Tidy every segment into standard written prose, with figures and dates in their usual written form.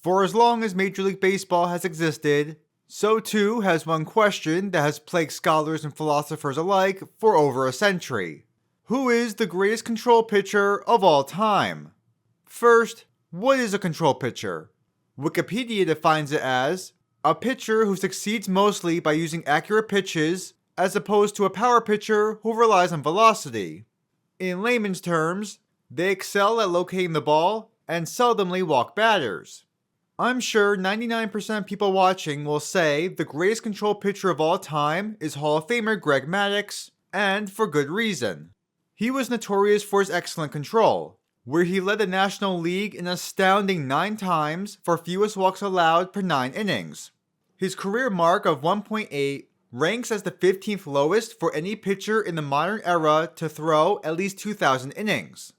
For as long as Major League Baseball has existed, so too has one question that has plagued scholars and philosophers alike for over a century. Who is the greatest control pitcher of all time? First, what is a control pitcher? Wikipedia defines it as a pitcher who succeeds mostly by using accurate pitches, as opposed to a power pitcher who relies on velocity. In layman's terms, they excel at locating the ball and seldomly walk batters. I'm sure 99% of people watching will say the greatest control pitcher of all time is Hall of Famer Greg Maddux, and for good reason. He was notorious for his excellent control, where he led the National League an astounding 9 times for fewest walks allowed per 9 innings. His career mark of 1.8 ranks as the 15th lowest for any pitcher in the modern era to throw at least 2,000 innings.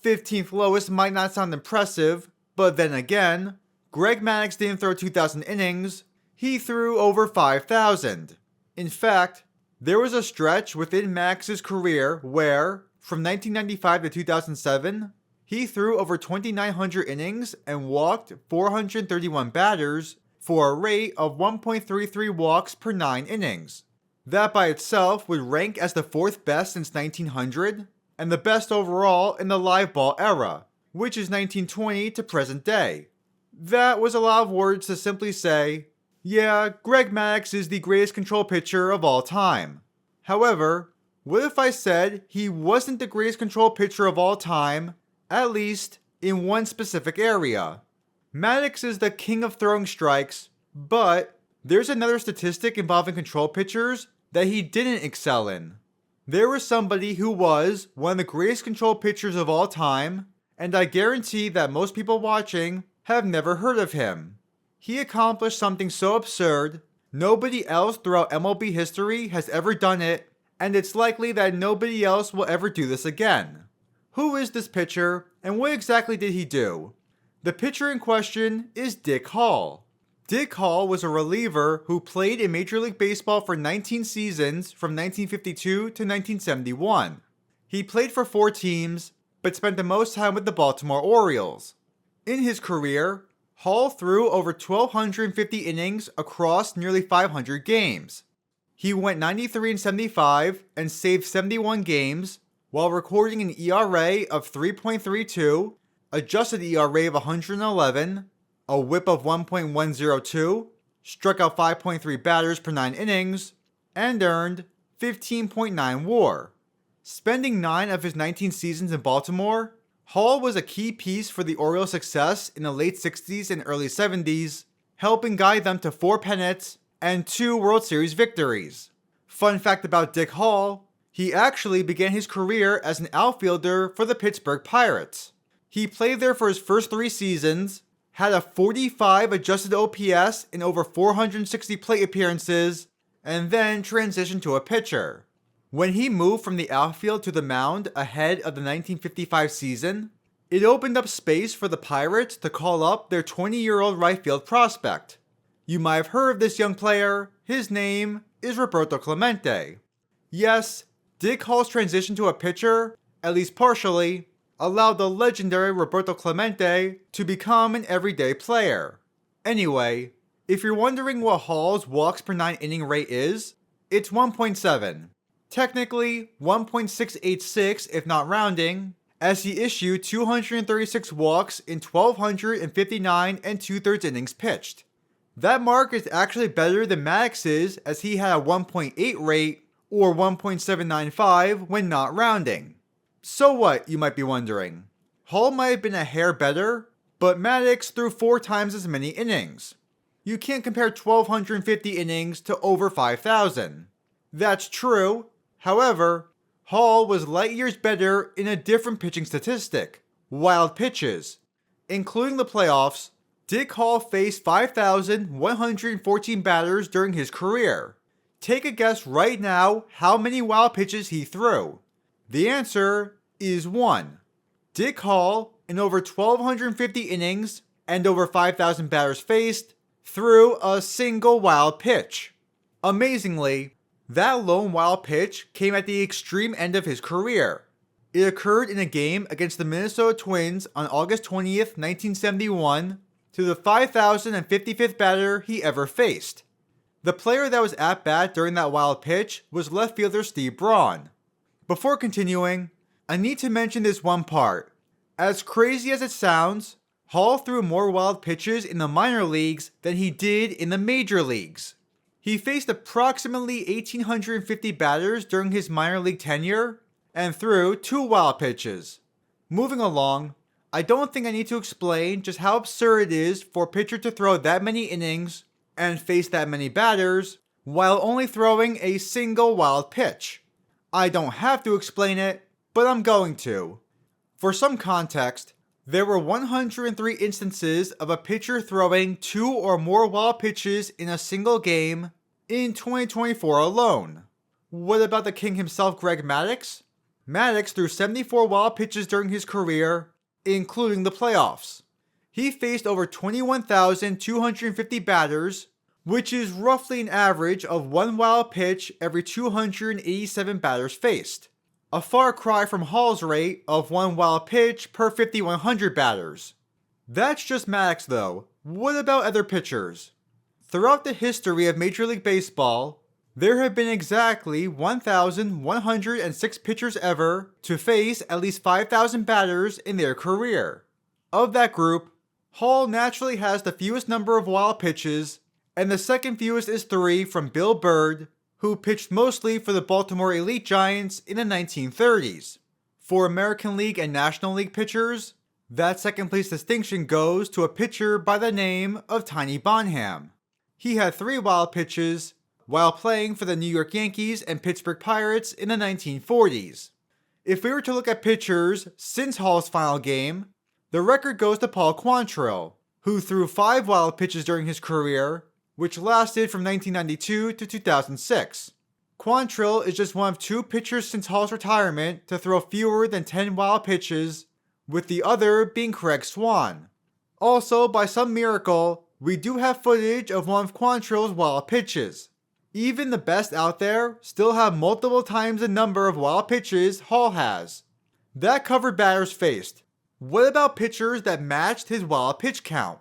15th lowest might not sound impressive, but then again, Greg Maddux didn't throw 2,000 innings, he threw over 5,000. In fact, there was a stretch within Maddux's career where, from 1995 to 2007, he threw over 2,900 innings and walked 431 batters for a rate of 1.33 walks per 9 innings. That by itself would rank as the 4th best since 1900, and the best overall in the live ball era, which is 1920 to present day. That was a lot of words to simply say, yeah, Greg Maddux is the greatest control pitcher of all time. However, what if I said he wasn't the greatest control pitcher of all time, at least in one specific area? Maddux is the king of throwing strikes, but there's another statistic involving control pitchers that he didn't excel in. There was somebody who was one of the greatest control pitchers of all time, and I guarantee that most people watching have never heard of him. He accomplished something so absurd, nobody else throughout MLB history has ever done it, and it's likely that nobody else will ever do this again. Who is this pitcher, and what exactly did he do? The pitcher in question is Dick Hall. Dick Hall was a reliever who played in Major League Baseball for 19 seasons from 1952 to 1971. He played for 4 teams, but spent the most time with the Baltimore Orioles. In his career, Hall threw over 1,250 innings across nearly 500 games. He went 93-75 and saved 71 games, while recording an ERA of 3.32, adjusted ERA of 111, a whip of 1.102, struck out 5.3 batters per 9 innings, and earned 15.9 WAR. Spending 9 of his 19 seasons in Baltimore, Hall was a key piece for the Orioles' success in the late 60s and early 70s, helping guide them to 4 pennants and 2 World Series victories. Fun fact about Dick Hall, he actually began his career as an outfielder for the Pittsburgh Pirates. He played there for his first 3 seasons, had a 45 adjusted OPS in over 460 plate appearances, and then transitioned to a pitcher. When he moved from the outfield to the mound ahead of the 1955 season, it opened up space for the Pirates to call up their 20-year-old right field prospect. You might have heard of this young player. His name is Roberto Clemente. Yes, Dick Hall's transition to a pitcher, at least partially, allowed the legendary Roberto Clemente to become an everyday player. Anyway, if you're wondering what Hall's walks per 9 inning rate is, it's 1.7. Technically 1.686 if not rounding, as he issued 236 walks in 1,259 and 2/3 innings pitched. That mark is actually better than Maddux's, as he had a 1.8 rate, or 1.795 when not rounding. So what, you might be wondering? Hall might have been a hair better, but Maddux threw 4 times as many innings. You can't compare 1,250 innings to over 5,000. That's true. However, Hall was light years better in a different pitching statistic, wild pitches. Including the playoffs, Dick Hall faced 5,114 batters during his career. Take a guess right now how many wild pitches he threw. The answer is 1. Dick Hall, in over 1,250 innings and over 5,000 batters faced, threw a single wild pitch. Amazingly, that lone wild pitch came at the extreme end of his career. It occurred in a game against the Minnesota Twins on August 20th, 1971, to the 5,055th batter he ever faced. The player that was at bat during that wild pitch was left fielder Steve Braun. Before continuing, I need to mention this one part. As crazy as it sounds, Hall threw more wild pitches in the minor leagues than he did in the major leagues. He faced approximately 1,850 batters during his minor league tenure and threw 2 wild pitches. Moving along, I don't think I need to explain just how absurd it is for a pitcher to throw that many innings and face that many batters while only throwing a single wild pitch. I don't have to explain it, but I'm going to. For some context, there were 103 instances of a pitcher throwing 2 or more wild pitches in a single game in 2024 alone. What about the king himself, Greg Maddux? Maddux threw 74 wild pitches during his career, including the playoffs. He faced over 21,250 batters, which is roughly an average of 1 wild pitch every 287 batters faced. A far cry from Hall's rate of 1 wild pitch per 5,100 batters. That's just Maddux though. What about other pitchers? Throughout the history of Major League Baseball, there have been exactly 1,106 pitchers ever to face at least 5,000 batters in their career. Of that group, Hall naturally has the fewest number of wild pitches, and the second fewest is 3 from Bill Bird, who pitched mostly for the Baltimore Elite Giants in the 1930s. For American League and National League pitchers, that second place distinction goes to a pitcher by the name of Tiny Bonham. He had 3 wild pitches while playing for the New York Yankees and Pittsburgh Pirates in the 1940s. If we were to look at pitchers since Hall's final game, the record goes to Paul Quantrill, who threw 5 wild pitches during his career, which lasted from 1992 to 2006. Quantrill is just one of 2 pitchers since Hall's retirement to throw fewer than 10 wild pitches, with the other being Craig Swan. Also, by some miracle, we do have footage of one of Quantrill's wild pitches. Even the best out there still have multiple times the number of wild pitches Hall has. That covered batters faced. What about pitchers that matched his wild pitch count?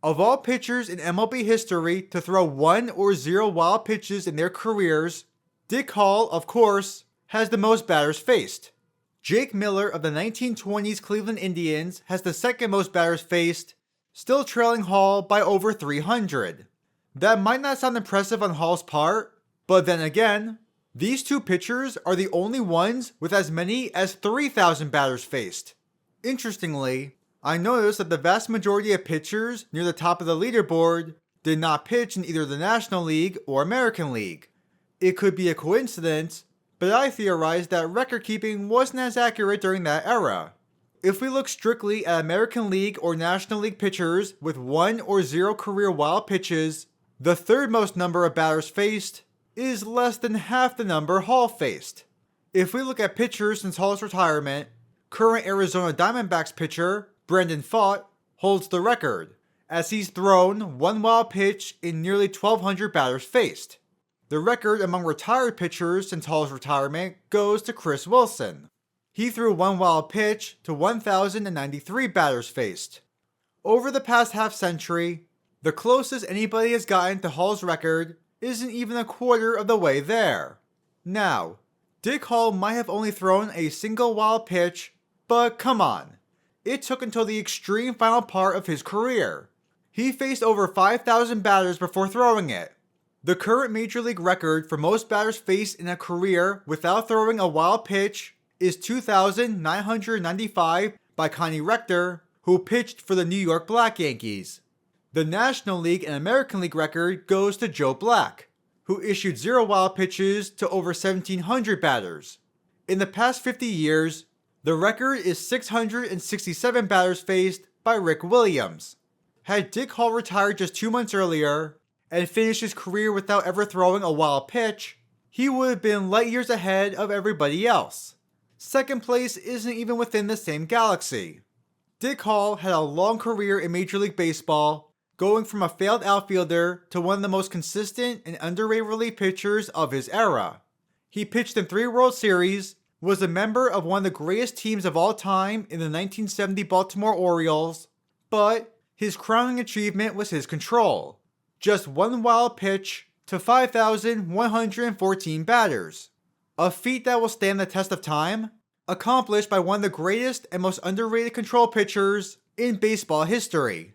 Of all pitchers in MLB history to throw 1 or 0 wild pitches in their careers, Dick Hall, of course, has the most batters faced. Jake Miller of the 1920s Cleveland Indians has the second most batters faced, still trailing Hall by over 300. That might not sound impressive on Hall's part, but then again, these 2 pitchers are the only ones with as many as 3,000 batters faced. Interestingly, I noticed that the vast majority of pitchers near the top of the leaderboard did not pitch in either the National League or American League. It could be a coincidence, but I theorized that record keeping wasn't as accurate during that era. If we look strictly at American League or National League pitchers with 1 or 0 career wild pitches, the third most number of batters faced is less than half the number Hall faced. If we look at pitchers since Hall's retirement, current Arizona Diamondbacks pitcher Brandon Pfaadt holds the record, as he's thrown 1 wild pitch in nearly 1,200 batters faced. The record among retired pitchers since Hall's retirement goes to Chris Wilson. He threw 1 wild pitch to 1,093 batters faced. Over the past half century, the closest anybody has gotten to Hall's record isn't even a quarter of the way there. Now, Dick Hall might have only thrown a single wild pitch, but come on. It took until the extreme final part of his career. He faced over 5,000 batters before throwing it. The current Major League record for most batters faced in a career without throwing a wild pitch is 2,995 by Connie Rector, who pitched for the New York Black Yankees. The National League and American League record goes to Joe Black, who issued 0 wild pitches to over 1,700 batters. In the past 50 years, the record is 667 batters faced by Rick Williams. Had Dick Hall retired just 2 months earlier and finished his career without ever throwing a wild pitch, he would have been light years ahead of everybody else. Second place isn't even within the same galaxy. Dick Hall had a long career in Major League Baseball, going from a failed outfielder to one of the most consistent and underrated relief pitchers of his era. He pitched in 3 World Series, was a member of one of the greatest teams of all time in the 1970 Baltimore Orioles, but His crowning achievement was his control. Just one wild pitch to 5,114 batters. A feat that will stand the test of time, accomplished by one of the greatest and most underrated control pitchers in baseball history.